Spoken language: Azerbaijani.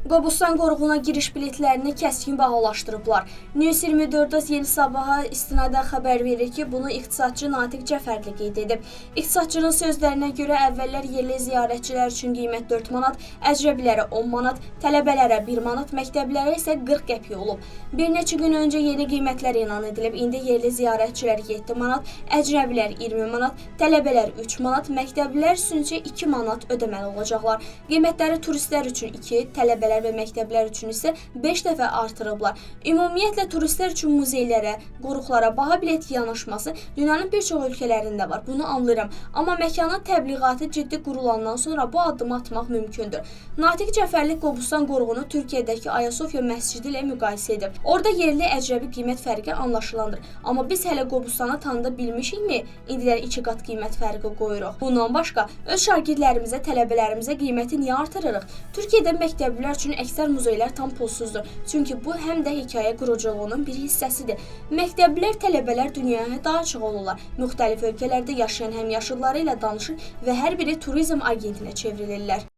Qobustan qoruğuna giriş biletlərini kəskin bahalaşdırıblar. News 24 Yeni Sabaha istinadən xəbər verir ki, bunu iqtisadçı Natiq Cəfərli qeyd edib. İqtisadçının sözlərinə görə əvvəllər yerli ziyarətçilər üçün qiymət 4 manat, əcrəbilərə 10 manat, tələbələrə 1 manat, məktəblərə isə 40 qəpik olub. Bir neçə gün öncə yeni qiymətlər elan edilib. İndi yerli ziyarətçilər 7 manat, əcrəbilər 20 manat, tələbələr 3 manat, məktəblilər üçün isə 2 manat ödəməli olacaqlar. Qiymətləri turistlər üçün 2, tələbələr və məktəblər üçün isə 5 dəfə artırıblar. Ümumiyyətlə turistlər üçün muzeylərə, qoruqlara baha bilet yanaşması dünyanın bir çox ölkələrində var. Bunu anlayıram. Amma məkanın təbliğatı ciddi qurulandan sonra bu addımı atmaq mümkündür. Natiq Cəfərli Qobustan qoruğunu Türkiyədəki Ayasofya məscidi ilə müqayisə edib. Orada yerli əcrəbi qiymət fərqi anlaşılandır. Amma biz hələ Qobustanı tanıda bilmişikmi? İndilər 2 qat qiymət fərqi qoyuruq. Bundan başqa öz şagirdlərimizə, tələbələrimizə qiyməti niyə artırırıq? Türkiyədə məktəblilər üçün əksər muzeylər tam pulsuzdur. Çünki bu həm də hekayə quruculuğunun bir hissəsidir. Məktəblilər, tələbələr dünyaya daha açıq olurlar. Müxtəlif ölkələrdə yaşayan həmyaşıdları ilə danışır və hər biri turizm agentinə çevrilirlər.